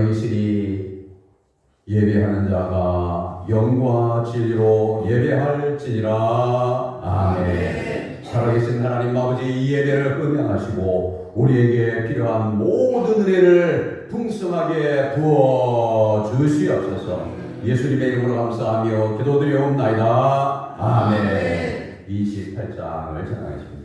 살아계시니 예배하는 자가 영과 진리로 예배할지니라. 아멘. 살아계신 하나님 아버지, 이 예배를 흠양하시고 우리에게 필요한 모든 은혜를 풍성하게 부어 주시옵소서. 예수님의 이름으로 감사하며 기도드리옵나이다. 아멘. 28장을 전하겠습니다.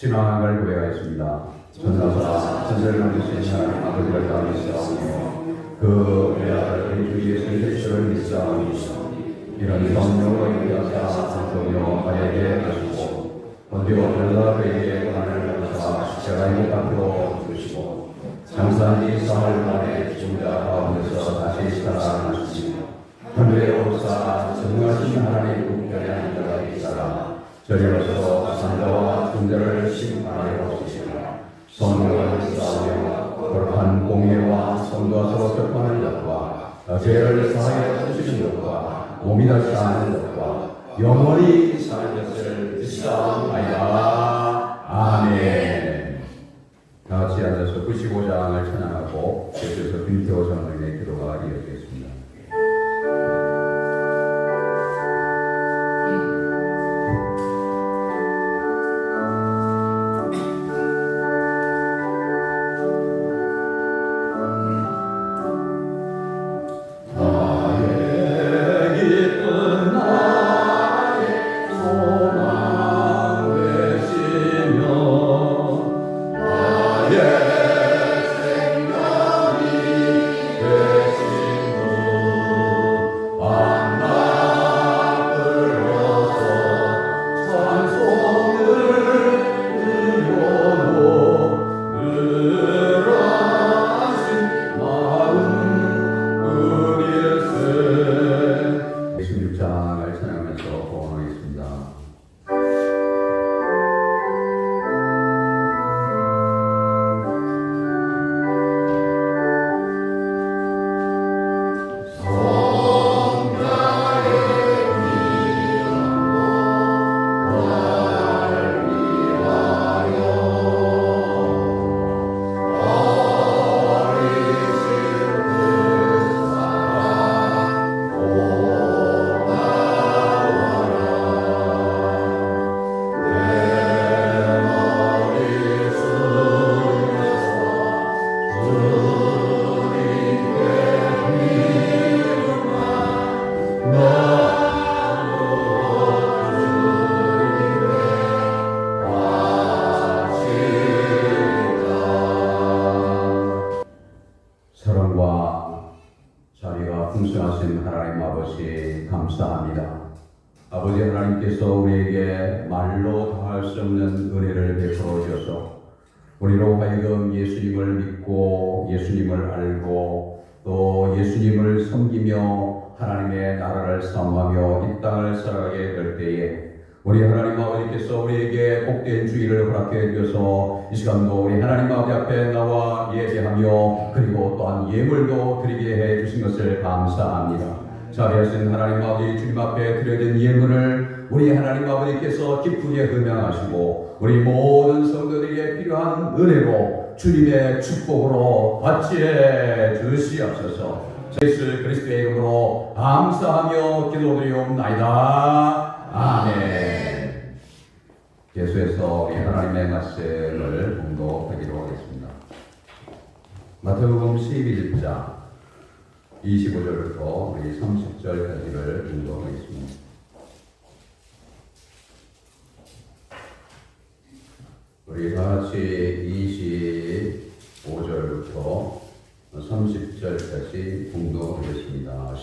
신앙을 고백하였습니다. 전사사 전설을 만드신 하나님 아버지를 다 믿사오며 그 외아들 우리 주 예수 그리스도를 믿사오니 이런 성령으로 인하사 성령여 마리아에게 하시고 본디오 빌라 그에게 고난을 받으사 십자가 못 앞으로 주시고 장사한 지 사흘 만에 죽은 자 가운데서 다시 살아나시며 하늘에 오르사 전능하신 하나님 우편에 앉아 계시다가 저리로서 산자와 중자를 심판하여 오시시라. 성령을 쌓으며 거룩한 공예와 성도와 서로 접하는 것과 죄를 사하여 주시는 것과 몸이 다시 사는 것과 영원히 사는 것을 믿사옵나이다. 아멘. 다 같이 앉아서 95장을 찬양하고 계속해서 김태호 장로님의 기도가 이어지겠습니다. 사랑과 자비가 풍성하신 하나님 아버지 감사합니다. 아버지 하나님께서 우리에게 말로 다할 수 없는 은혜를 베풀어 주셔서 우리로 하여금 예수님을 믿고 예수님을 알고 또 예수님을 섬기며 하나님의 나라를 사모하며 이 땅을 살아가게 될 때에 우리 하나님 아버지께서 우리에게 복된 주의를 허락해 주셔서 이 시간도 우리 하나님 아버지 앞에 나와 예배하며 그리고 또한 예물도 드리게 해 주신 것을 감사합니다. 자비하신 하나님 아버지, 주님 앞에 드려진 예물을 우리 하나님 아버지께서 기쁘게 흠양하시고 우리 모든 성도들에게 필요한 은혜로 주님의 축복으로 받지해 주시옵소서. 예수 그리스도의 이름으로 감사하며 기도드리옵나이다. 아멘. 계속해서 우리 하나님의 말씀을 공독하기로 하겠습니다. 마태복음 12장 25절부터 우리 30절까지를 공독하겠습니다. 우리 다 같이 25절부터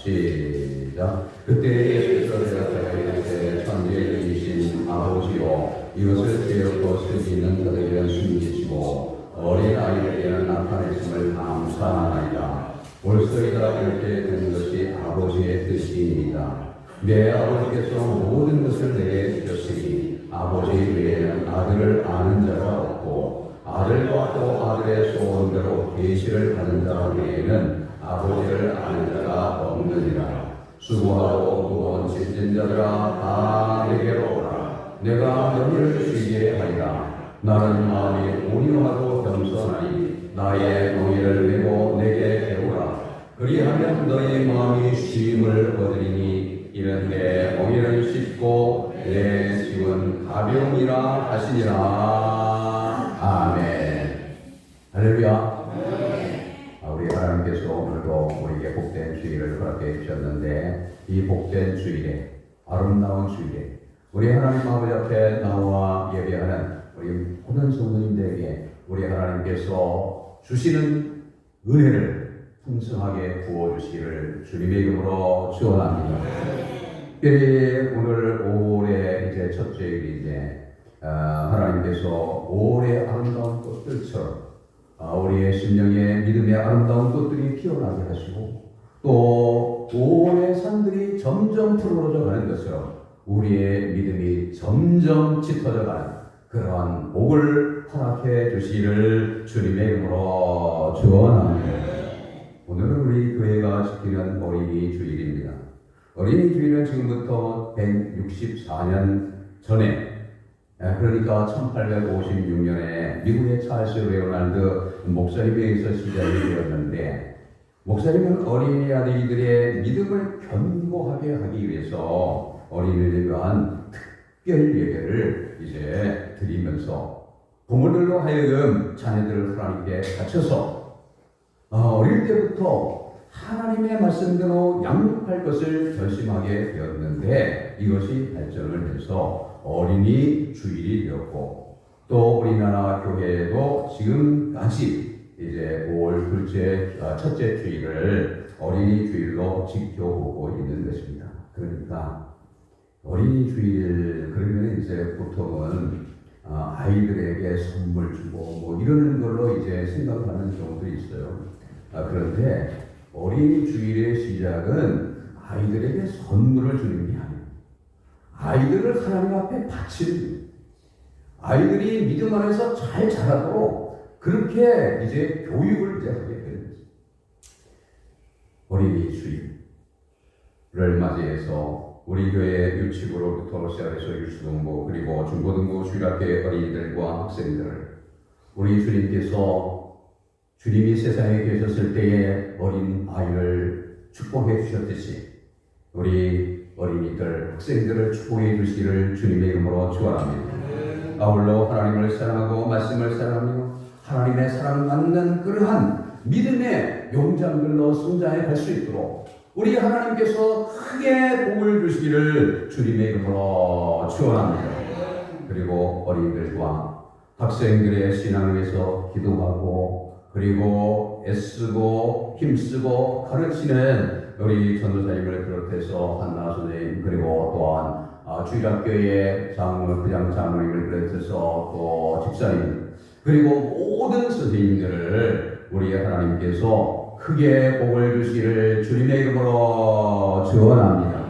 시작. 그때 예수께서 대답하여 천지이신 아버지요, 이것을 깨닫고 슬기는 자들에게는 숨기시고 어린 아이들에게는 나타내심을 감사하나이다. 올소이다 이렇게 된 것이 아버지의 뜻이니이다. 내 아버지께서 모든 것을 내게 주셨으니 아버지 외에는 아들을 아는 자가 없고 아들과 또 아들의 소원대로 계시를 받은 자 외에는 아버지를 아는 자가 없느니라. 수고하고 무거운 짐진 자들아 다 내게로 오라. 내가 너희를 쉬게 하리라. 나는 마음이 온유하고 겸손하니 나의 멍에를 메고 내게 배우라. 그리하면 너희 마음이 쉼을 얻으리니 이는 내 멍에는 쉽고 내 짐은 가벼우니라 하시니라. 아멘. 할렐루야. 우리 하나님께서 오늘도 우리에게 복된 주일을 허락해 주셨는데 이 복된 주일에, 아름다운 주일에 우리 하나님 아버지 앞에 나와 예배하는 우리 모든 성도님들에게 우리 하나님께서 주시는 은혜를 풍성하게 부어주시기를 주님의 이름으로 축원합니다. 특별히 오늘 5월의 이제 첫째 일인데 하나님께서 5월의 아름다운 꽃들처럼 우리의 심령의 믿음의 아름다운 꽃들이 피어나게 하시고 또 5월의 산들이 점점 푸르러져 가는 것처럼 우리의 믿음이 점점 짙어져 가는 그러한 복을 허락해 주시기를 주님의 이름으로 축원합니다. 오늘은 우리 교회가 지키는 어린이 주일입니다. 어린이 주일은 지금부터 164년 전에 그러니까 1856년에 미국의 찰스 레오날드 목사님에 의해서 시작이 되었는데 목사님은 어린이 아이들의 믿음을 견고하게 하기 위해서 어린이들에 대한 특별 예배를 이제 드리면서 부모들로 하여금 자녀들을 하나님께 바쳐서 어릴 때부터 하나님의 말씀대로 양육할 것을 결심하게 되었는데 이것이 발전을 해서 어린이 주일이 되었고 또 우리나라 교회에도 지금까지 이제 5월 첫째 주일을 어린이 주일로 지켜보고 있는 것입니다. 그러니까 어린이 주일 그러면 이제 보통은 아이들에게 선물 주고 뭐 이러는 걸로 이제 생각하는 경우도 있어요. 그런데 어린이 주일의 시작은 아이들에게 선물을 주는 게 아니에요. 아이들을 하나님 앞에 바치는, 아이들이 믿음 안에서 잘 자라도록 그렇게 이제 교육을 이제 하게 되는 거죠. 어린이 주일을 맞이해서 우리 교회 유치부로부터 시작해서 유치동부 그리고 중고등부 주일학교의 어린이들과 학생들을 우리 주님께서 주님이 세상에 계셨을 때에 어린 아이를 축복해 주셨듯이 우리 어린이들, 학생들을 축복해 주시기를 주님의 이름으로 축원합니다. 아울러 하나님을 사랑하고 말씀을 사랑하며 하나님의 사랑 받는 그러한 믿음의 용장들로 성장해 갈 수 있도록 우리 하나님께서 크게 복을 주시기를 주님의 이름으로 축원합니다. 그리고 어린이들과 학생들의 신앙을 위해서 기도하고 그리고 애쓰고 힘쓰고 가르치는 우리 전도사님을 비롯해서 한나 선생님 그리고 또한 주일학교의 부장 장로님을 비롯해서 또 집사님 그리고 모든 선생님들을 우리 하나님께서 크게 복을 주시기를 주님의 이름으로 축원합니다.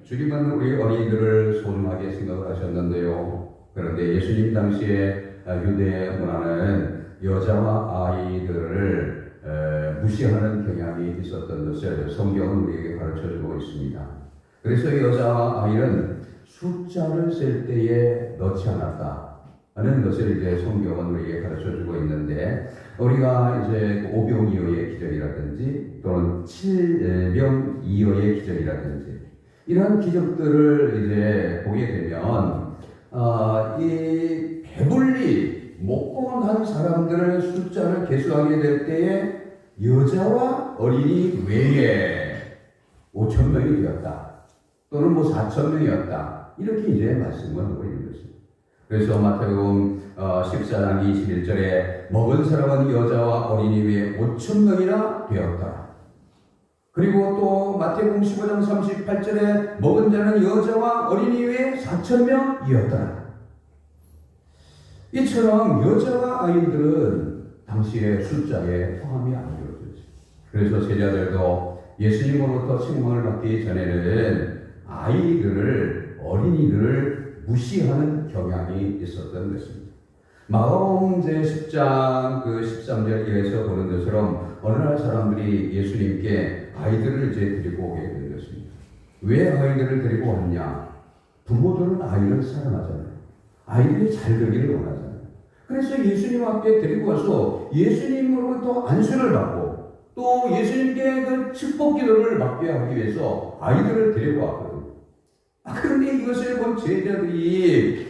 주님은 우리 어린이들을 소중하게 생각을 하셨는데요. 그런데 예수님 당시에 유대 문화는 여자와 아이들을 무시하는 경향이 있었던 것을 성경은 우리에게 가르쳐주고 있습니다. 그래서 여자와 아이는 숫자를 셀 때에 넣지 않았다 하는 것을 이제 성경은 우리에게 가르쳐주고 있는데 우리가 이제 오병이어의 기적이라든지 또는 7명이어의 기적이라든지 이러한 기적들을 이제 보게 되면 이 배불리 먹고 난 사람들의 숫자를 계수하게 될 때에 여자와 어린이 외에 5,000명이 되었다. 또는 뭐 4,000명이었다. 이렇게 이제 말씀을 하고 있는 것입니다. 그래서 마태복음 14장 21절에 먹은 사람은 여자와 어린이 외에 5,000명이나 되었다. 그리고 또 마태복음 15장 38절에 먹은 자는 여자와 어린이 외에 4,000명이었더라. 이처럼 여자와 아이들은 당시의 숫자에 포함이 안 되어졌죠. 그래서 제자들도 예수님으로부터 책망을 받기 전에는 아이들을, 어린이들을 무시하는 경향이 있었던 것입니다. 마가복음 제10장 13절에서 보는 것처럼 어느 날 사람들이 예수님께 아이들을 이제 데리고 오게 된 것입니다. 왜 아이들을 데리고 왔냐? 부모들은 아이를 사랑하잖아요. 아이들이 잘 되기를 원하잖아요. 그래서 예수님 앞에 데리고 와서 예수님으로부터 안수를 받고 또 예수님께 그 축복 기도를 받게 하기 위해서 아이들을 데리고 왔거든요. 그런데 이것을 본 제자들이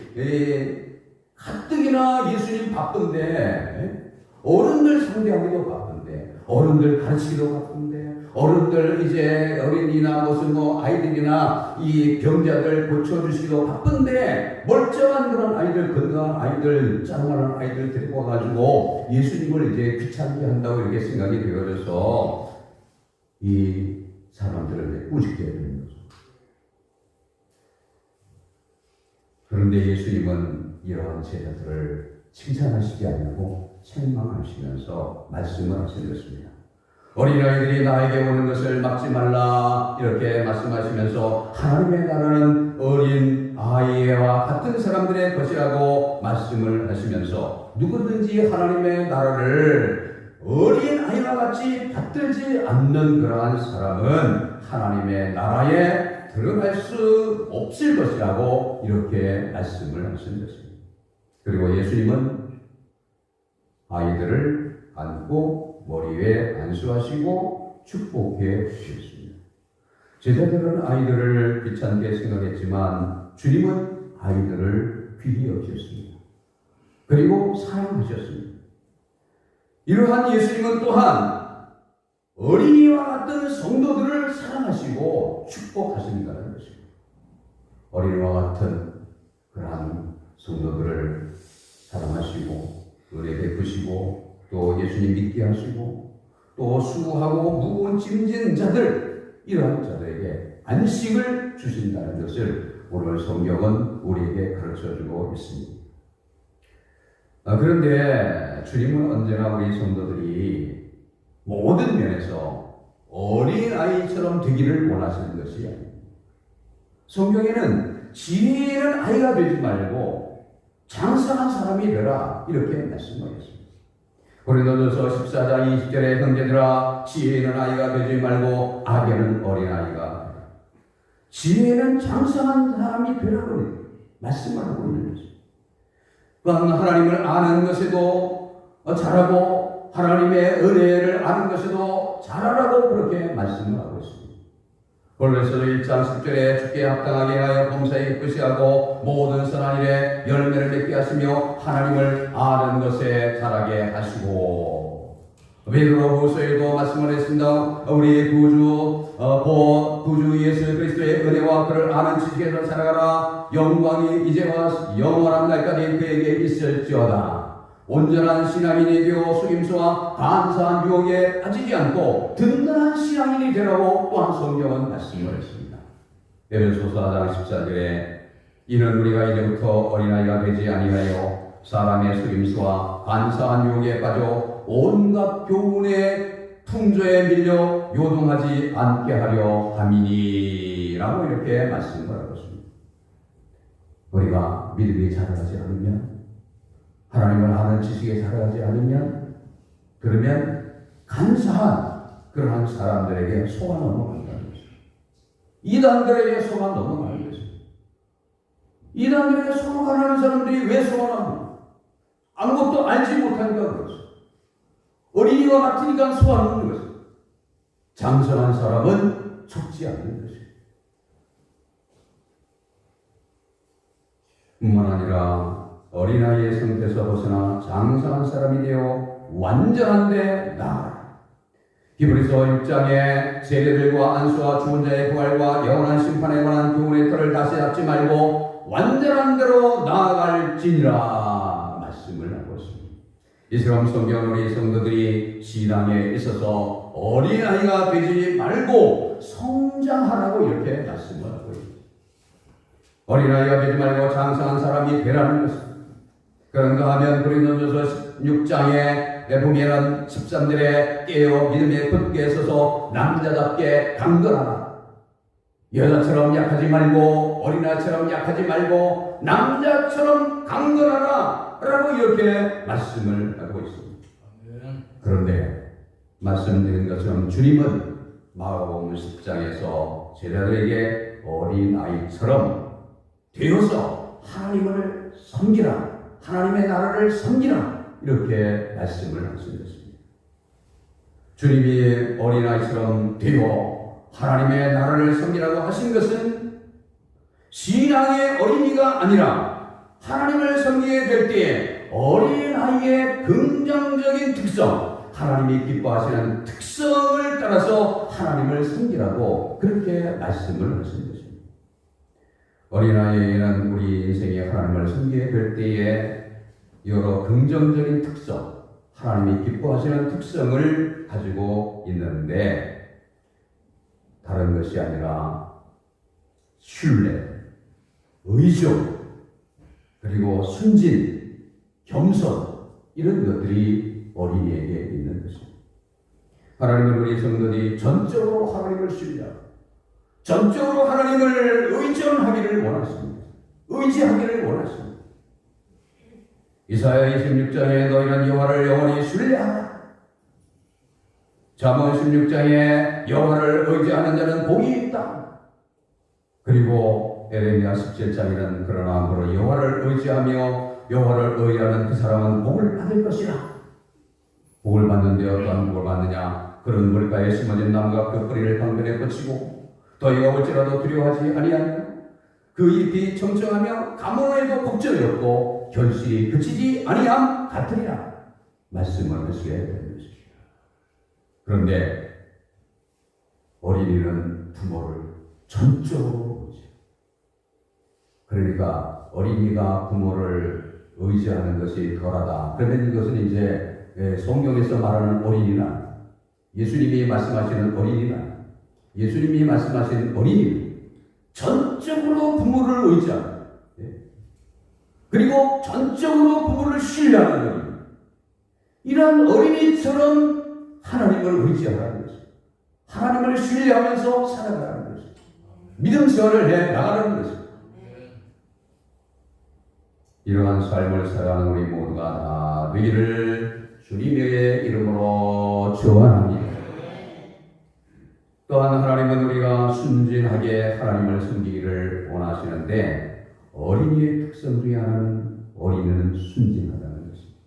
가뜩이나 예수님 바쁜데, 어른들 상대하기도 바쁜데, 어른들 가르치기도 바쁜데, 어른들 이제 어린이나 무슨 아이들이나 이 병자들 고쳐주시기도 바쁜데, 멀쩡한 그런 아이들, 건강한 아이들, 짱만한 아이들 데리고 와가지고 예수님을 이제 귀찮게 한다고 이렇게 생각이 되어져서 이 사람들을 꾸짖게 되는 거죠. 그런데 예수님은 이러한 제자들을 칭찬하시지 않고 책망하시면서 말씀을 하시는 것입니다. 어린아이들이 나에게 오는 것을 막지 말라 이렇게 말씀하시면서 하나님의 나라는 어린 아이와 같은 사람들의 것이라고 말씀을 하시면서 누구든지 하나님의 나라를 어린 아이와 같이 받들지 않는 그러한 사람은 하나님의 나라에 들어갈 수 없을 것이라고 이렇게 말씀을 하신 것입니다. 그리고 예수님은 아이들을 안고 머리 위에 안수하시고 축복해 주셨습니다. 제자들은 아이들을 귀찮게 생각했지만 주님은 아이들을 귀히 여기셨습니다. 그리고 사랑하셨습니다. 이러한 예수님은 또한 어린이와 같은 성도들을 사랑하시고 축복하신다는 것입니다. 어린이와 같은 그러한 성도들을 사랑하시고 은혜 베푸시고 또 예수님 믿게 하시고 또 수고하고 무거운 짐진 자들, 이러한 자들에게 안식을 주신다는 것을 오늘 성경은 우리에게 가르쳐주고 있습니다. 그런데 주님은 언제나 우리 성도들이 모든 면에서 어린아이처럼 되기를 원하시는 것이 아닙니다. 성경에는 지혜 있는 아이가 되지 말고 장성한 사람이 되라 이렇게 말씀하셨습니다. 고린도전서 14장 20절에 형제들아 지혜 있는 아이가 되지 말고 악에는 어린아이가 되라. 지혜는 장성한 사람이 되라고 말씀을 하고 있는 것입니다. 하나님을 아는 것에도 잘하고 하나님의 은혜를 아는 것에도 잘하라고 그렇게 말씀을 하고 있습니다. 골로새서 1장 10절에 주께 합당하게 하여 범사에 끝이하고 모든 선한 일에 열매를 맺게 하시며 하나님을 아는 것에 자라게 하시고, 베드로후서에도 말씀을 했습니다. 우리의 구주 예수 그리스도의 은혜와 그를 아는 지식에서 살아가라. 영광이 이제와 영원한 날까지 그에게 있을지어다. 온전한 신앙인이 되어 속임수와 간사한 유혹에 빠지지 않고 든든한 신앙인이 되라고 또한 성경은 말씀을 했습니다. 에베소서 4장 14절에 이는 우리가 이제부터 어린아이가 되지 아니하여 사람의 속임수와 간사한 유혹에 빠져 온갖 교훈의 풍조에 밀려 요동하지 않게 하려 함이니 라고 이렇게 말씀을 하고 있습니다. 우리가 믿음이 자라지 않으면, 하나님을 아는 지식에 자라지 않으면, 그러면 간사한 그러한 사람들에게 속아 넘어간다는 것입니다. 이단들에게 속아 넘어가는 것입니다. 이단들에게 속아가는 사람들이 왜 속아나요? 아무것도 알지 못하니까 그렇죠. 어린이와 같으니까 속아놓는 것입니다. 장성한 사람은 속지 않는 것입니다. 뿐만 아니라 어린아이의 상태에서 벗어나 장성한 사람이 되어 완전한 데 나아가라. 히브리서 6장에 세례들과 안수와 죽은 자의 부활과 영원한 심판에 관한 교훈의 틀을 다시 잡지 말고 완전한 대로 나아갈지니라 말씀을 하고 있습니다. 이처럼 성경 우리 성도들이 신앙에 있어서 어린아이가 되지 말고 성장하라고 이렇게 말씀을 하고 있습니다. 어린아이가 되지 말고 장성한 사람이 되라는 것입니다. 그런가 하면 고린도전서 16장에 보면은 집사들의 깨어 믿음에 굳게 서서 남자답게 강건하라. 여자처럼 약하지 말고 어린아이처럼 약하지 말고 남자처럼 강건하라 라고 이렇게 말씀을 하고 있습니다. 그런데 말씀드린 것처럼 주님은 마가복음 10장에서 제자들에게 어린아이처럼 되어서 하나님을 섬기라, 하나님의 나라를 섬기라 이렇게 말씀을 하신 것입니다. 주님이 어린아이처럼 되어 하나님의 나라를 섬기라고 하신 것은 신앙의 어린이가 아니라 하나님을 섬기게 될 때에 어린아이의 긍정적인 특성, 하나님이 기뻐하시는 특성을 따라서 하나님을 섬기라고 그렇게 말씀을 하신 것입니다. 어린아이는 우리 인생에 하나님을 섬기게 될 때에 여러 긍정적인 특성, 하나님이 기뻐하시는 특성을 가지고 있는데 다른 것이 아니라 신뢰, 의존, 그리고 순진, 겸손 이런 것들이 어린이에게 있는 것입니다. 하나님은 우리 성도들이 전적으로 하나님을 신뢰하고 전적으로 하나님을 의존하기를 원하십니다. 의지하기를 원하십니다. 이사야 26장에 너희는 여호와를 영원히 신뢰하라. 잠언 16장에 여호와를 의지하는 자는 복이 있다. 그리고 에레미야 17장에는 그러나 그로 여호와를 의지하며 여호와를 의뢰하는 그 사람은 복을 받을 것이라. 복을 받는데 어떠한 복을 받느냐? 그런 물가에 심어진 나무가 그 뿌리를 방변에 뻗치고 더위가 올지라도 두려워하지 아니하며 그 잎이 청청하며 가물어에도 걱정이 없고 결실이 그치지 아니함 같으리라 말씀을 하시게 되는 것입니다. 그런데 어린이는 부모를 전적으로 의지. 그러니까 어린이가 부모를 의지하는 것이 덜하다. 그러면 이것은 이제 성경에서 말하는 어린이나 예수님이 말씀하시는 어린이나 예수님이 말씀하시는 어린이는 전적으로 부모를 의지하는 그리고 전적으로 부모를 신뢰하는 어린이. 이런 어린이처럼 하나님을 의지하라는 것입니다. 하나님을 신뢰하면서 살아가라는 것입니다. 믿음 생활을 해 나가라는 것입니다. 이러한 삶을 살아가는 우리 모두가 다 되기를 주님의 이름으로 축원합니다. 또한 하나님은 우리가 순진하게 하나님을 섬기기를 원하시는데 어린이의 특성 중에 하나는 어린이는 순진하다는 것입니다.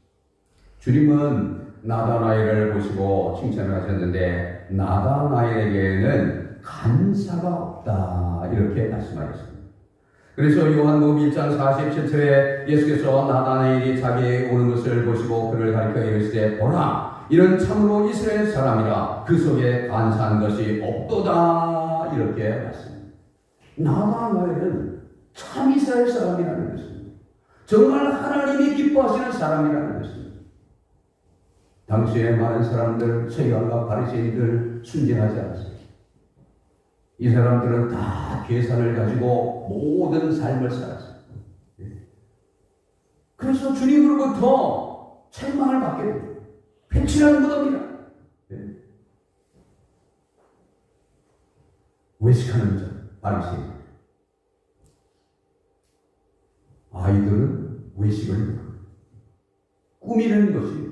주님은 나다나엘을 보시고 칭찬을 하셨는데 나다나엘에게는 간사가 없다 이렇게 말씀하셨습니다. 그래서 요한복음 1장 47절에 예수께서 나다나엘이 자기에게 오는 것을 보시고 그를 가리켜 이르시되 보라 이런 참으로 이스라엘 사람이라 그 속에 간사한 것이 없도다 이렇게 말씀합니다. 나다나엘은 참 이스라엘 사람이라는 것입니다. 정말 하나님이 기뻐하시는 사람이라는 것입니다. 당시에 많은 사람들, 서기관과 바리새인들 순진하지 않습니다. 이 사람들은 다 계산을 가지고 모든 삶을 살았습니다. 그래서 주님으로부터 책망을 받게 됩니다. 배신하는 것입니다. 외식하는 자, 바리새인. 아이들은 외식을 꾸미는 것이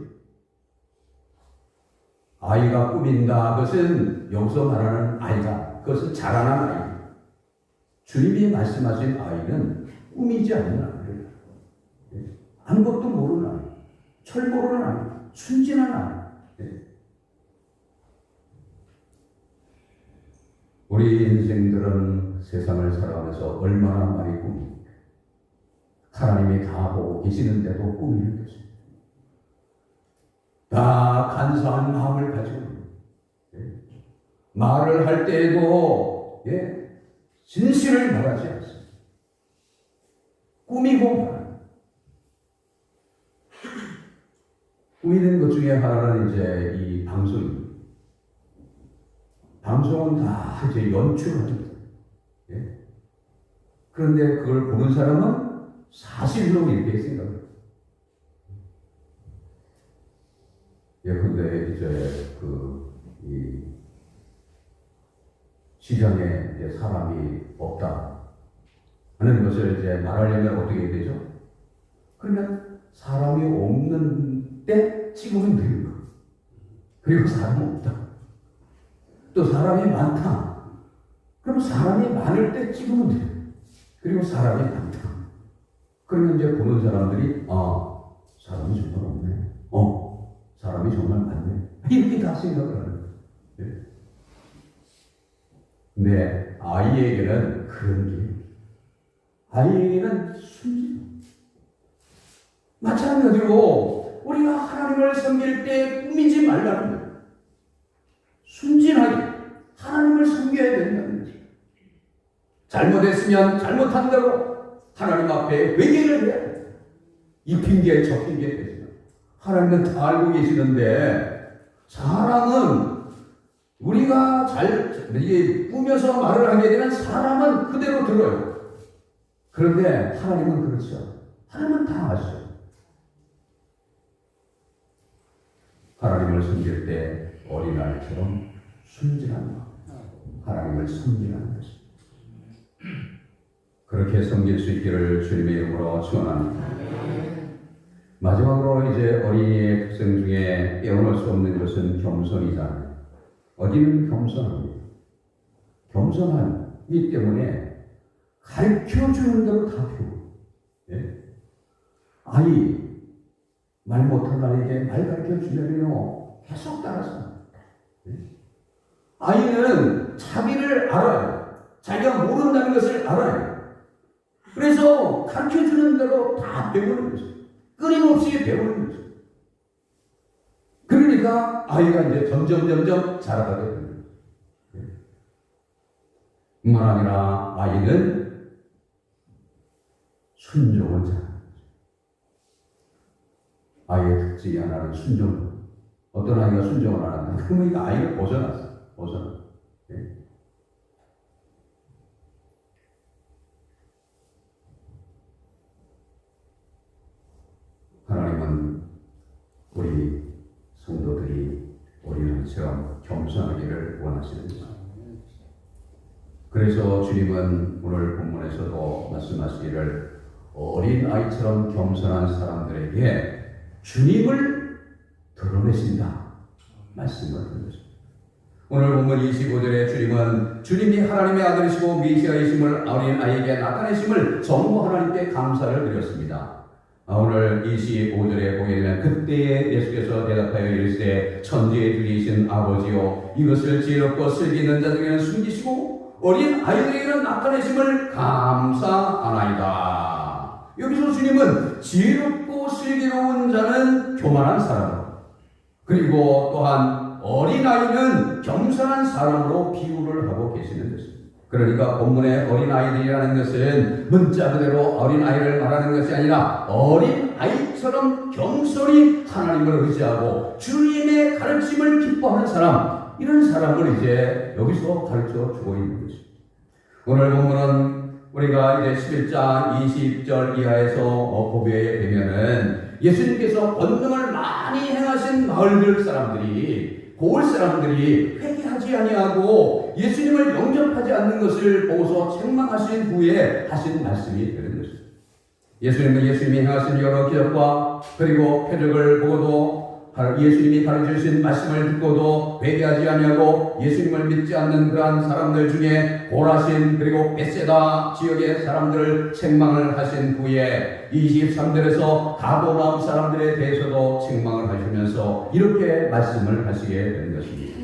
아이가 꾸민다. 그것은 여기서 말하는 아이가 그것은 자라난 아이. 주님이 말씀하신 아이는 꾸미지 않는 아이예요. 아무것도 모르는 아이, 철 모르는 아이, 순진한 아이. 우리 인생들은 세상을 살아가면서 얼마나 많이 꾸밉니까? 하나님이 다 보고 계시는데도 꾸미는 것입니다. 다 간사한 마음을 가지고 말을 할 때에도 진실을 말하지 않습니다. 꾸미고 말합니다. 꾸미는 것 중에 하나는 이제 이 방송입니다. 방송은 다 이제 연출합니다. 예? 그런데 그걸 보는 사람은 사실로 이렇게 생각해요. 예컨대 이제 이 시장에 이제 사람이 없다 하는 것을 이제 말하려면 어떻게 되죠? 그러면 사람이 없는 때 찍으면 되는 거예요. 그리고 사람이 없다. 또 사람이 많다. 그럼 사람이 많을 때 찍으면 돼요. 그리고 사람이 많다. 그러면 이제 보는 사람들이 사람이 정말 없네. 사람이 정말 많네. 이렇게 다 생각을 하는 거예요. 네. 근데 아이에게는 그런 게 아이에게는 순진. 마찬가지로 우리가 하나님을 섬길 때 꾸미지 말라는 거예요. 순진하게 하나님을 섬겨야 된다는 거죠. 잘못했으면 잘못한다고 하나님 앞에 회개를 해야 돼요. 이 핑계 저 핑계 되지만 하나님은 다 알고 계시는데 사람은 우리가 이게 꾸며서 말을 하게 되면 사람은 그대로 들어요. 그런데 하나님은 그렇죠. 하나님은 다 아시죠. 하나님을 섬길 때 어린아이처럼 순진한 마음, 하나님을 섬기는 것입니다. 그렇게 섬길 수 있기를 주님의 이름으로 축원합니다. 마지막으로 이제 어린이의 특성 중에 빼어날 수 없는 것은 겸손이잖아요. 어린이는 겸손합니다. 겸손하기 때문에 가르쳐주는 대로 다 배워요. 예? 아이, 말 못한 아이에게 말 가르쳐 주려면요, 계속 따라서. 예? 아이는 자기를 알아요. 자기가 모른다는 것을 알아요. 그래서 가르쳐 주는 대로 다 배우는 거죠. 끊임없이 배우는 거죠. 그러니까 아이가 이제 점점 자라가게 됩니다. 뿐만 아니라 아이는 순종을 잘합니다. 아이의 특징이 하나는 순종. 어떤 아이가 순종을 안 한다? 그러면 아이를 벗어났어요. 예? 하나님은 우리 성도들이 어린아이처럼 겸손하기를 원하시는 그래서 주님은 오늘 본문에서도 말씀하시기를 어린아이처럼 겸손한 사람들에게 주님을 드러내신다 말씀을 드렸습니다. 오늘 본문 25절에 주님은 주님이 하나님의 아들이시고 메시아이심을 어린아이에게 나타내심을 전부 하나님께 감사를 드렸습니다. 오늘 25절에 보게 되면 그때에 예수께서 대답하여 이르시되 천지에 들리신 아버지요 이것을 지혜롭고 슬기는 자들에게는 숨기시고 어린 아이들에게는 나타내심을 감사하나이다. 여기서 주님은 지혜롭고 슬기로운 자는 교만한 사람, 그리고 또한 어린아이는 겸손한 사람으로 비유를 하고 계시는 것입니다. 그러니까 본문의 어린아이들이라는 것은 문자 그대로 어린아이를 말하는 것이 아니라 어린아이처럼 겸손히 하나님을 의지하고 주님의 가르침을 기뻐하는 사람, 이런 사람을 이제 여기서 가르쳐 주고 있는 것입니다. 오늘 본문은 우리가 이제 11장 20절 이하에서 보게 되면은 예수님께서 권능을 많이 행하신 마을들 사람들이, 고을 사람들이 회개하지 아니하고 예수님을 영접하지 않는 것을 보고서 책망하신 후에 하신 말씀이 되는 것입니다. 예수님이 행하신 여러 기적과 그리고 표적을 보고도 예수님이 가르쳐주신 말씀을 듣고도 회개하지 아니하고 예수님을 믿지 않는 그러한 사람들 중에 고라신 그리고 벳세다 지역의 사람들을 책망을 하신 후에 23절에서 가버나움 사람들에 대해서도 책망을 하시면서 이렇게 말씀을 하시게 된 것입니다.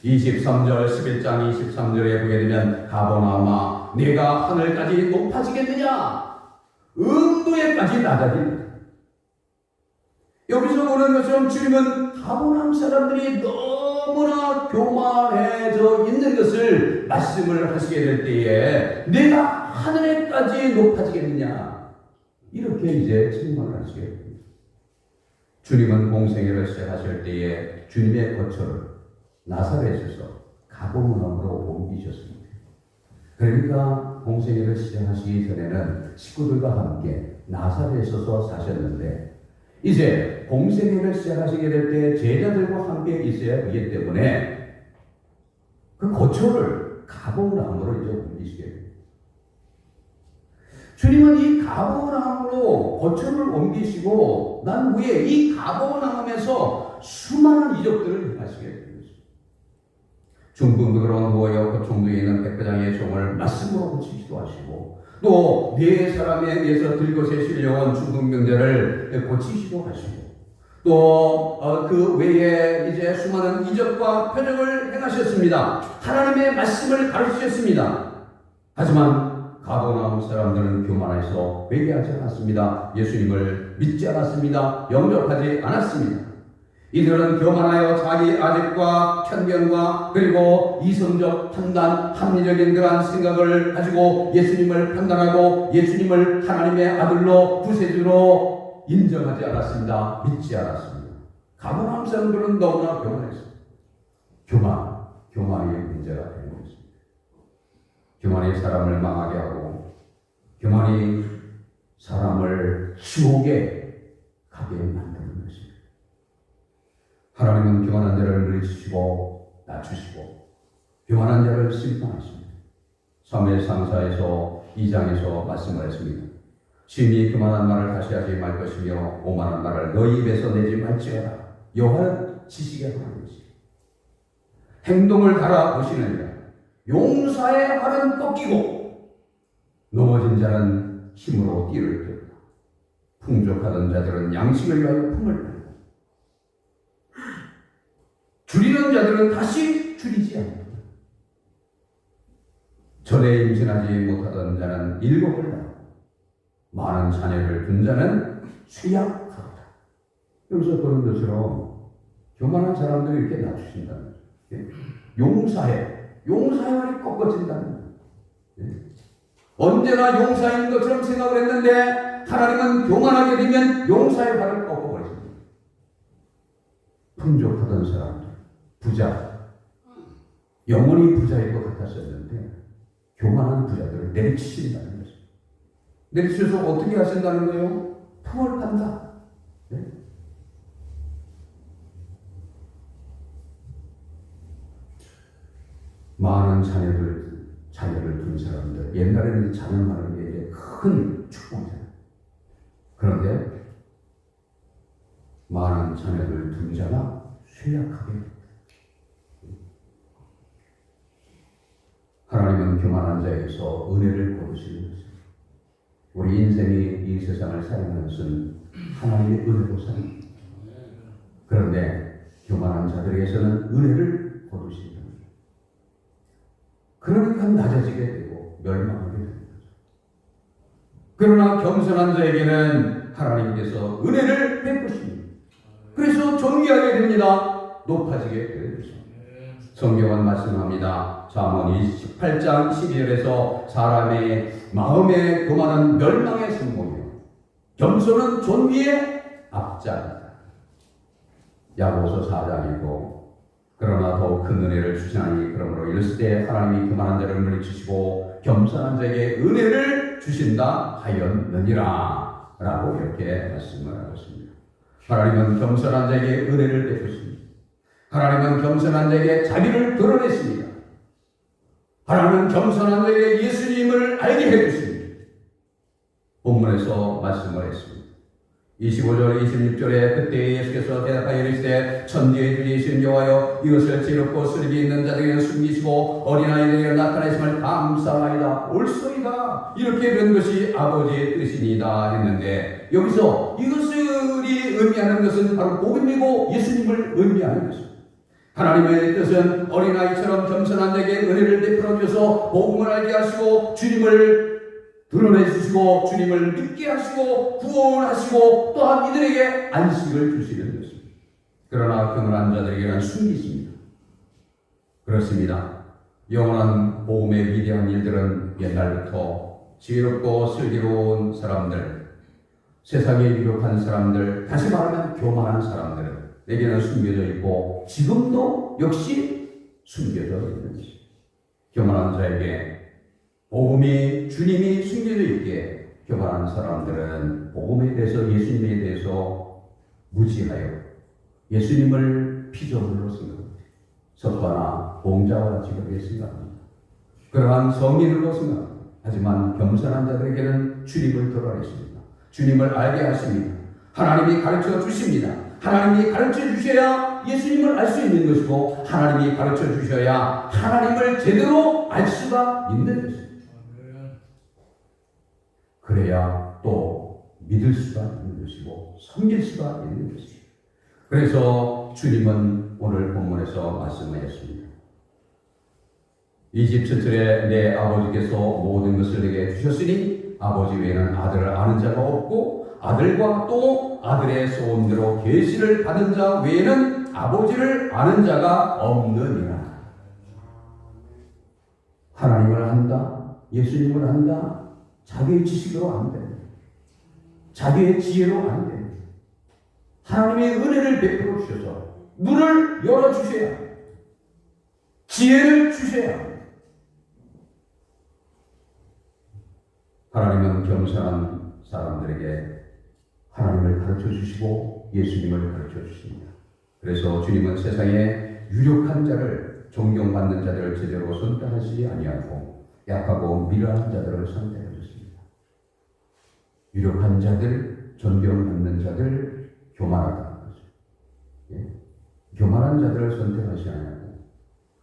23절 11장 23절에 보게 되면 가버나움아 네가 하늘까지 높아지겠느냐 음도에까지 낮아지겠느냐. 여기서 보는 것처럼 주님은 가버나움 사람들이 너무나 교만해져 있는 것을 말씀을 하시게 될 때에 내가 하늘에까지 높아지겠느냐 이렇게 이제 책망을 하시게 됩니다. 주님은 공생애를 시작하실 때에 주님의 거처를 나사렛에서 가버나움으로 옮기셨습니다. 그러니까 공생애를 시작하시기 전에는 식구들과 함께 나사렛에서 사셨는데 이제 공생애를 시작하시게 될 때 제자들과 함께 있어야 하기 때문에 그 거처를 가버나움으로 이제 옮기시게 됩니다. 주님은 이 가버나움으로 거처를 옮기시고 난 후에 이 가버나움에서 수많은 이적들을 하시게 됩니다. 중풍으로 누워요 그 총두에 있는 백부장의 종을 말씀으로 고치기도 하시고 또 네 사람에 의해서 들것에 실려온 중풍병자를 고치시기도 하시고 또 그 외에 이제 수많은 이적과 표적을 행하셨습니다. 하나님의 말씀을 가르치셨습니다. 하지만 가버나움 사람들은 교만해서 회개하지 않았습니다. 예수님을 믿지 않았습니다. 영접하지 않았습니다. 이들은 교만하여 자기 아집과 편견과 그리고 이성적 판단, 합리적인 그러한 생각을 가지고 예수님을 판단하고 예수님을 하나님의 아들로 구세주로 인정하지 않았습니다. 믿지 않았습니다. 가버나움 사람들은 너무나 교만했습니다. 교만이 문제가 되는 것입니다. 교만이 사람을 망하게 하고 교만이 사람을 지옥에 가게 만드는 것입니다. 하나님은 교만한 자를 물리치시고 낮추시고 교만한 자를 심판하십니다. 3회 상사에서 2장에서 말씀하셨습니다. 심히 교만한 말을 다시 하지 말 것이며 오만한 말을 너희 입에서 내지 말지어다. 여호와는 지식의 하나님이시다. 행동을 달아보시느니라. 용사의 발은 꺾이고 넘어진 자는 힘으로 띠를 펴다. 풍족하던 자들은 양식을 위하여 품을 팔고 줄이는 자들은 다시 줄이지 않는다. 전에 임신하지 못하던 자는 7을 낳고 많은 자녀를 둔 자는 쇠약하다. 여기서 그런 것처럼 교만한 사람들이 이렇게 낮추신다는 거죠. 용사의 발이 꺾어진다는 거예요. 언제나 용사인 것처럼 생각을 했는데 하나님은 교만하게 되면 용사의 발을 꺾어버리십니다. 풍족하던 사람들, 부자, 영원히 부자일 것 같았었는데 교만한 부자들을 내리치신다는 거죠. 내리치셔서 어떻게 하신다는 거예요? 품을 판다. 네? 많은 자녀를 둔 사람들, 옛날에는 자녀 많은 게 큰 축복이잖아요. 그런데 많은 자녀를 둔 자가 쇠약하게 하나님은 교만한 자에게서 은혜를 거두시는 것입니다. 우리 인생이 이 세상을 살아가는 것은 하나님의 은혜로 삽니다. 그런데 교만한 자들에게서는 은혜를 거두신다. 그러니까 낮아지게 되고 멸망하게 됩니다. 그러나 겸손한 자에게는 하나님께서 은혜를 베푸십니다. 그래서 존귀하게 됩니다. 높아지게 됩니다. 성경은 말씀합니다. 잠언 28장 12절에서 사람의 마음의 교만은 멸망의 성공이요 겸손은 존귀의 앞자리다. 야고보서 4장이고 그러나 더욱 큰 은혜를 주시나니 그러므로 이랬을 때 하나님이 교만한 자를 물리치시고 겸손한 자에게 은혜를 주신다 하였느니라 라고 이렇게 말씀을 하고 있습니다. 하나님은 겸손한 자에게 은혜를 베푸십니다. 하나님은 겸손한 자에게 자비를 드러내십니다. 하나님은 겸손한 자에게 예수님을 알게 해주십니다. 본문에서 말씀을 했습니다. 25절 26절에 그때 예수께서 대답하여 이르시되 천지의 주이신 여호와여 이것을 지롭고 슬기 있는 자들에게 숨기시고 어린아이들에게 나타내심을 감사하이다. 옳소이다. 이렇게 된 것이 아버지의 뜻이니다 했는데 여기서 이것이 의미하는 것은 바로 복음이고 예수님을 의미하는 것입니다. 하나님의 뜻은 어린아이처럼 겸손한 자에게 은혜를 베풀어 주셔서 복음을 알게 하시고 주님을 드러내주시고 주님을 믿게 하시고 구원하시고 또한 이들에게 안식을 주시는 것입니다. 그러나 교만한 자들에게는 숨기십니다. 그렇습니다. 영원한 복음의 위대한 일들은 옛날부터 지혜롭고 슬기로운 사람들, 세상에 유력한 사람들, 다시 말하면 교만한 사람들 에게는 숨겨져 있고 지금도 역시 숨겨져 있는지, 교만한 자에게 복음이 주님이 숨겨져 있기에 교만한 사람들은 복음에 대해서, 예수님에 대해서 무지하여 예수님을 피조물로 생각합니다. 석가나 공자와 같이 그렇게 생각합니다. 그러한 성인으로 생각합니다. 하지만 겸손한 자들에게는 주님을 드러내십니다. 주님을 알게 하십니다. 하나님이 가르쳐 주십니다. 하나님이 가르쳐 주셔야 예수님을 알 수 있는 것이고, 하나님이 가르쳐 주셔야 하나님을 제대로 알 수가 있는 것입니다. 그래야 또 믿을 수가 있는 것이고 섬길 수가 있는 것입니다. 그래서 주님은 오늘 본문에서 말씀하셨습니다. 이 집 저들에 내 아버지께서 모든 것을 내게 주셨으니 아버지 외에는 아들을 아는 자가 없고 아들과 또 아들의 소원대로 계시를 받은 자 외에는 아버지를 아는 자가 없느니라. 하나님을 안다, 예수님을 안다, 자기의 지식으로 안 됩니다. 자기의 지혜로 안 됩니다. 하나님의 은혜를 베풀어 주셔서 문을 열어주셔야 합니다. 지혜를 주셔야 합니다. 하나님은 겸손한 사람들에게 하나님을 가르쳐 주시고 예수님을 가르쳐 주십니다. 그래서 주님은 세상에 유력한 자를, 존경받는 자들을 제대로 선택하시지 아니하고 약하고 미련한 자들을 선택하셨습니다. 유력한 자들, 존경받는 자들, 교만하다는 거죠. 예? 교만한 자들을 선택하시지 아니하고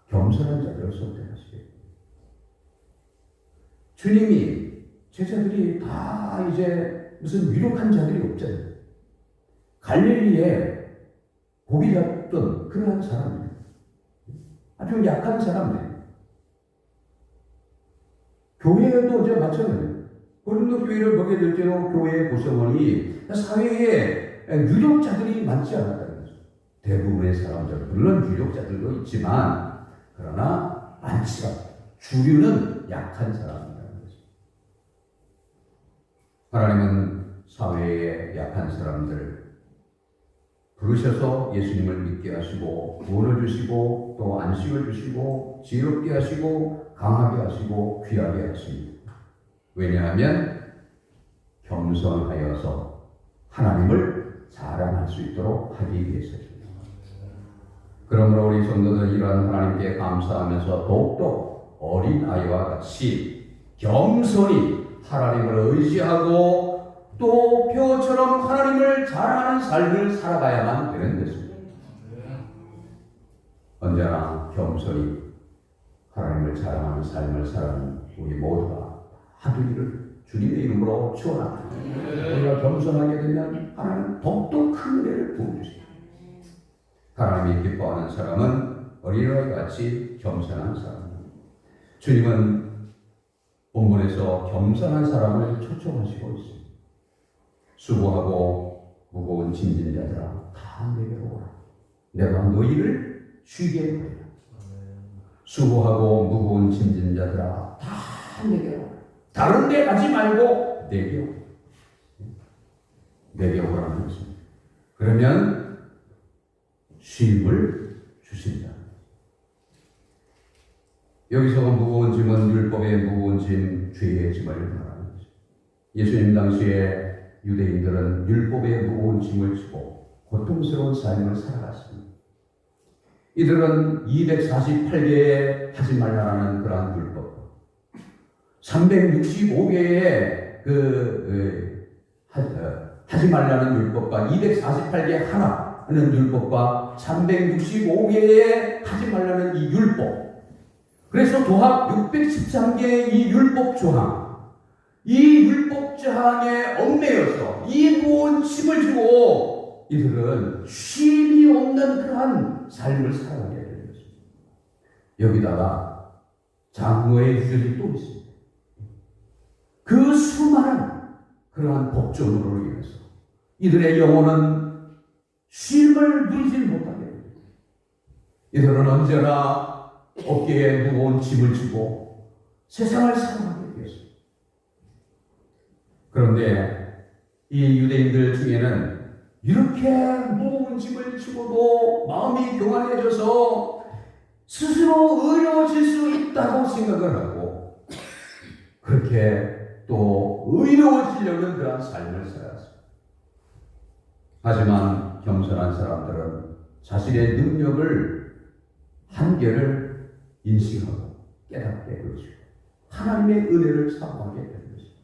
겸손한 자들을 선택하시게. 주님이 제자들이 다 이제 무슨 유력한 자들이 없잖아요. 갈릴리에 고기 잡던 그러한 사람들, 아주 약한 사람들. 교회도 이제 마찬가지예요. 고린도 교회를 보게 될 때도 교회의 구성원이 사회에 유력자들이 많지 않았다는 거죠. 대부분의 사람들, 물론 유력자들도 있지만 그러나 많지 않아요. 주류는 약한 사람이라는 거죠. 하나님은 사회의 약한 사람들을 부르셔서 예수님을 믿게 하시고 구원을 주시고 또 안식을 주시고 지혜롭게 하시고 강하게 하시고 귀하게 하십니다. 왜냐하면 겸손하여서 하나님을 자랑할 수 있도록 하기 위해서입니다. 그러므로 우리 성도들 이러한 하나님께 감사하면서 더욱더 어린아이와 같이 겸손히 하나님을 의지하고 또 표처럼 하나님을 자랑하는 삶을 살아가야만 되는 것입니다. 언제나 겸손히 하나님을 자랑하는 삶을 살아가는 우리 모두가 하기를 주님의 이름으로 축원합니다. 우리가 겸손하게 되면 하나님 더욱더 큰 은혜를 부어주십니다. 하나님이 기뻐하는 사람은 어린아이 같이 겸손한 사람. 주님은 본문에서 겸손한 사람을 초청하시고 있습니다. 수고하고 무거운 짐진 자들아 다 내게로 오라. 내가 너희를 쉬게 하리라. 수고하고 무거운 짐진 자들아 다 내게로 오라. 다른 데 가지 말고 내게 오라. 내게 오라는 것입니다. 그러면 쉼을 주신다. 여기서 무거운 짐은 율법의 무거운 짐, 죄의 짐을 말하는 거죠. 예수님 당시에 유대인들은 율법의 무거운 짐을 지고 고통스러운 삶을 살아갔습니다. 이들은 248개의 하지 말라는 그러한 율법, 365개의 하지 말라는 율법과 248개 하나는 율법과 365개의 하지 말라는 이 율법, 그래서 도합 613개의 이 율법 조항, 이 율법 조항에 얽매여서 이 무거운 짐을 지고 이들은 쉼이 없는 그러한 삶을 살아가게 되는 것입니다. 여기다가 장로의 유전이 또 있습니다. 그 수많은 그러한 법조문으로 인해서 이들의 영혼은 쉼을 누리지 못하게 됩니다. 이들은 언제나 어깨에 무거운 짐을 지고 세상을 살아가게 되었습니다. 그런데 이 유대인들 중에는 이렇게 무거운 짐을 지고도 마음이 교만해져서 스스로 의로워질 수 있다고 생각을 하고 그렇게 또 의로워지려는 그런 삶을 살았습니다. 하지만 겸손한 사람들은 자신의 능력을 한계를 인식하고 깨닫게 되죠. 하나님의 은혜를 사모하게 되는 것입니다.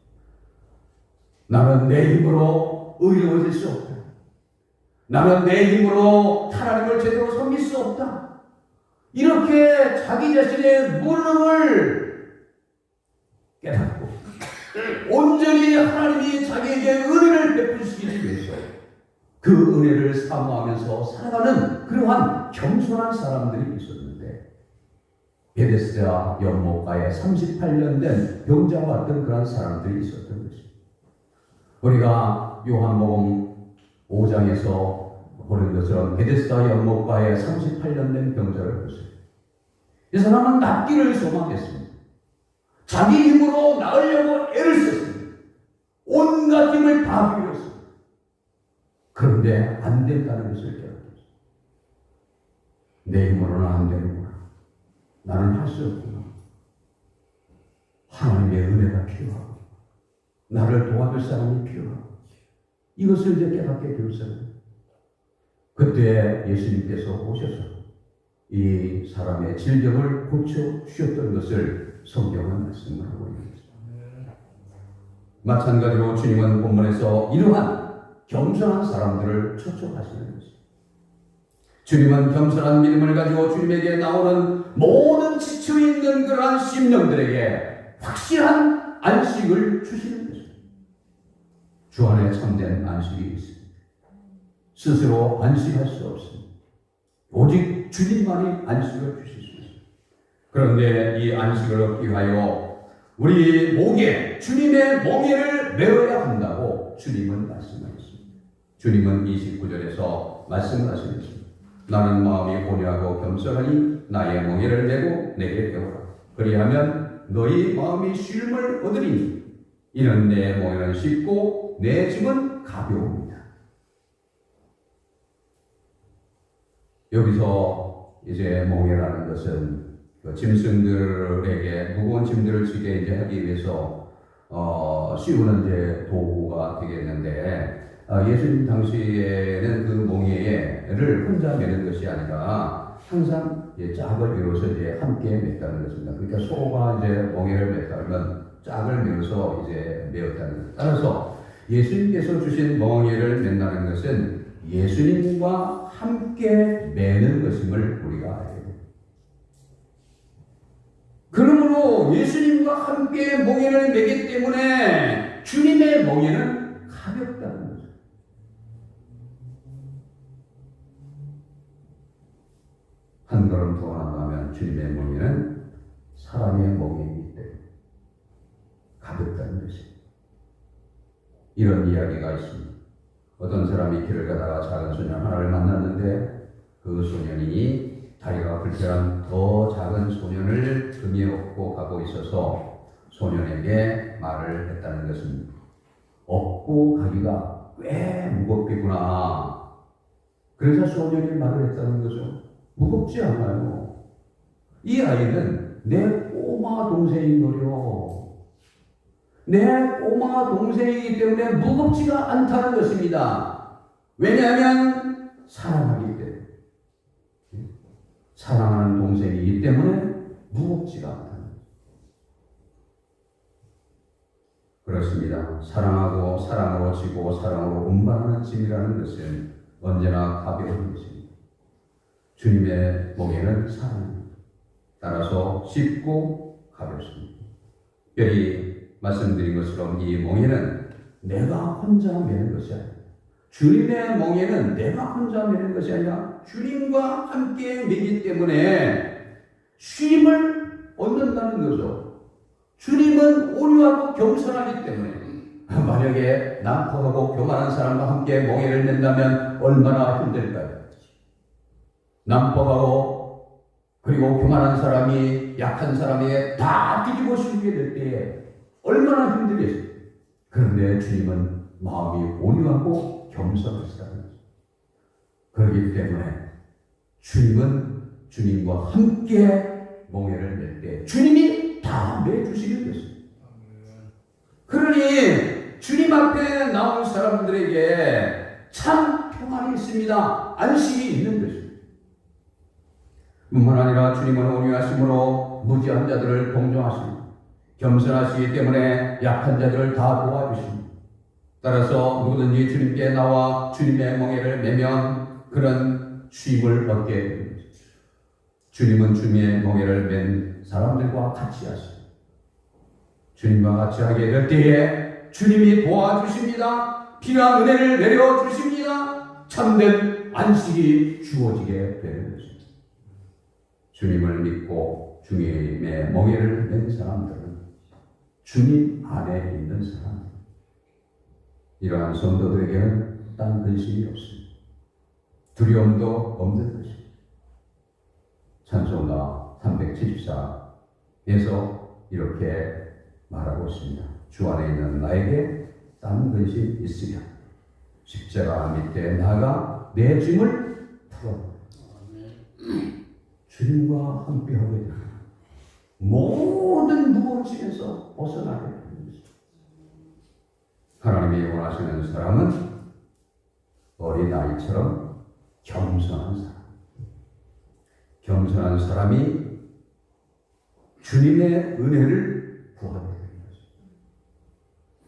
나는 내 힘으로 의로워질 수 없다. 나는 내 힘으로 하나님을 제대로 섬길 수 없다. 이렇게 자기 자신의 무능을 깨닫고 온전히 하나님이 자기에게 은혜를 베푸시기 위해서 그 은혜를 사모하면서 살아가는 그러한 겸손한 사람들이 있었는데 베데스다 연못가에 38년 된 병자와 같은 그런 사람들이 있었던 것입니다. 우리가 요한복음 5장에서 보는 것처럼 베데스다 연못가에 38년 된 병자를 보세요. 이 사람은 낫기를 소망했습니다. 자기 힘으로 나으려고 애를 썼습니다. 온갖 힘을 다 빌렸습니다. 그런데 안 된다는 것을 깨닫겠습니다. 내 힘으로는 안 되는구나. 나는 할 수 없구나. 하나님의 은혜가 필요하고 나를 도와줄 사람이 필요하고 이것을 이제 깨닫게 되었어요. 그때 예수님께서 오셔서 이 사람의 질병을 고쳐주셨던 것을 성경은 말씀을 하고 있습니다. 마찬가지로 주님은 본문에서 이러한 겸손한 사람들을 초청하시는 것입니다. 주님은 겸손한 믿음을 가지고 주님에게 나오는 모든 지쳐있는 그러한 심령들에게 확실한 안식을 주시는 것입니다. 주 안에 참된 안식이 있습니다. 스스로 안식할 수 없습니다. 오직 주님만이 안식을 주실 수 있습니다. 그런데 이 안식을 얻기 위하여 우리 목에 주님의 멍에를 메어야 한다고 주님은 말씀하셨습니다. 주님은 29절에서 말씀을 하시겠습니다. 나는 마음이 온유하고 겸손하니 나의 멍에를 메고 내게 배우라. 그리하면 너희 마음이 쉼을 얻으리니 이는 내 멍에는 쉽고 내 짐은 가벼웁니다. 여기서 이제 멍에라는 것은 그 짐승들에게 무거운 짐들을 지게 이제 하기 위해서 씌우는 이제 도구가 되겠는데 예수님 당시에는 그 멍에를 혼자 매는 것이 아니라 항상 짝을 이루어서 이제 함께 맸다는 것입니다. 그러니까 소가 이제 멍에를 맸다면 짝을 메어서 이제 메었다는 것. 따라서 예수님께서 주신 멍에를 맨다는 것은 예수님과 함께 매는 것임을 우리가 알게 됩니다. 그러므로 예수님과 함께 멍에를 매기 때문에 주님의 멍에는 가볍다는 거죠. 한 걸음 더 나가면 주님의 멍에는 사람의 멍에이기 때문에 가볍다는 것입니다. 이런 이야기가 있습니다. 어떤 사람이 길을 가다가 작은 소년 하나를 만났는데 그 소년이 다리가 불편한 더 작은 소년을 등에 업고 가고 있어서 소년에게 말을 했다는 것입니다. 업고 가기가 꽤 무겁겠구나. 그래서 소년이 말을 했다는 거죠. 무겁지 않아요. 이 아이는 내 꼬마 동생인 거요. 내 꼬마 동생이기 때문에 무겁지가 않다는 것입니다. 왜냐하면 사랑하기 때문에. 사랑하는 동생이기 때문에 무겁지가 않다는 것입니다. 그렇습니다. 사랑하고 사랑으로 지고 사랑으로 운반하는 짐이라는 것은 언제나 가벼운 것입니다. 주님의 멍에는 사랑입니다. 따라서 쉽고 가볍습니다. 여기 말씀드린 것처럼 이 멍에는 내가 혼자 매는 것이 아니라 주님의 멍에는 내가 혼자 매는 것이 아니라 주님과 함께 매기 때문에 쉼을 얻는다는 거죠. 주님은 온유하고 겸손하기 때문에 만약에 난폭하고 교만한 사람과 함께 멍에를 맨다면 얼마나 힘들까요? 난폭하고 그리고 교만한 사람이 약한 사람에게 다 뒤집어 씌우게 될 때에 얼마나 힘들겠어요. 그런데 주님은 마음이 온유하고 겸손하시다는 거죠. 그렇기 때문에 주님은 주님과 함께 멍에를 맬 때 주님이 다 내주시는 것입니다. 그러니 주님 앞에 나온 사람들에게 참 평안이 있습니다. 안식이 있는 것입니다. 뿐만 아니라 주님은 온유하심으로 무지한 자들을 동정하십니다. 겸손하시기 때문에 약한 자들을 다 도와주십니다. 따라서 누구든지 주님께 나와 주님의 멍에를 매면 그런 쉼을 얻게 됩니다. 주님은 주님의 멍에를 맨 사람들과 같이 하십니다. 주님과 같이 하게 될 때에 주님이 도와주십니다. 필요한 은혜를 내려주십니다. 참된 안식이 주어지게 되는 것입니다. 주님을 믿고 주님의 멍에를 맨 사람들은 주님 안에 있는 사람들, 이러한 성도들에게는 딴 근심이 없습니다. 두려움도 없는 것입니다. 찬송가 374에서 이렇게 말하고 있습니다. 주 안에 있는 나에게 딴 근심 있으랴. 십자가 밑에 나가 내 짐을 풀어 주님과 함께하게 됩니다. 모든 무거움에서 벗어나게 됩니다. 하나님이 원하시는 사람은 어린아이처럼 겸손한 사람. 겸손한 사람이 주님의 은혜를 구하게 됩니다.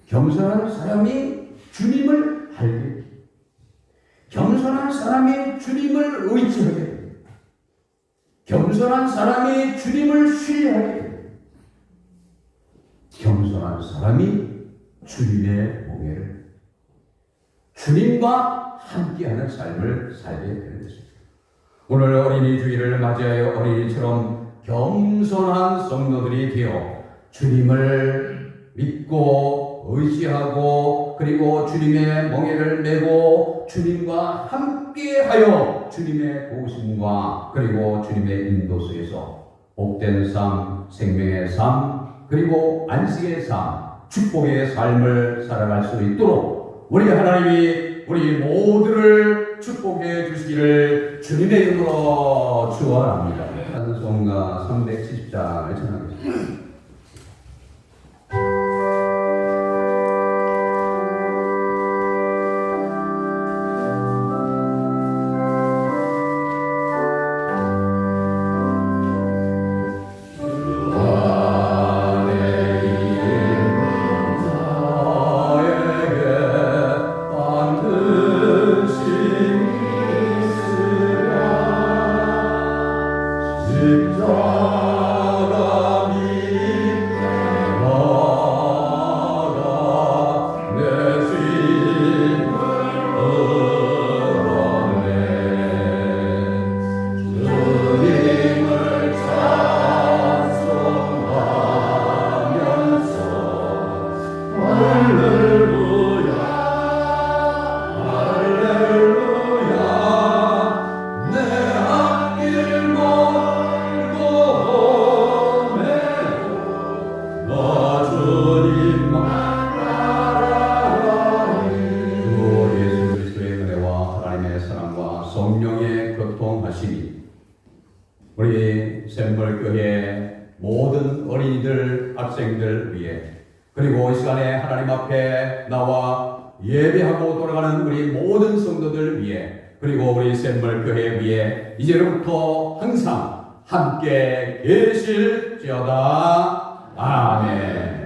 겸손한 사람이 주님을 알게 됩니다. 겸손한 사람이 주님을 의지하게 됩니다. 겸손한 사람이 주님을 신뢰하게 됩니다. 겸손한 사람이 주님의 멍에를 주님과 함께하는 삶을 살게 되는 것입니다. 오늘 어린이 주일을 맞이하여 어린이처럼 겸손한 성도들이 되어 주님을 믿고 의지하고 그리고 주님의 멍에를 메고 주님과 함께하여 주님의 도우심과 그리고 주님의 인도 속에서 복된 삶, 생명의 삶, 그리고 안식의 삶, 축복의 삶을 살아갈 수 있도록 우리 하나님이 우리 모두를 축복해 주시기를 주님의 이름으로 축원합니다. 찬송가 370장을 전하겠습니다. 성령의 교통하심이 우리 샘물교회 모든 어린이들, 학생들 위해 그리고 이 시간에 하나님 앞에 나와 예배하고 돌아가는 우리 모든 성도들 위해 그리고 우리 샘물교회 위해 이제로부터 항상 함께 계실지어다. 아멘.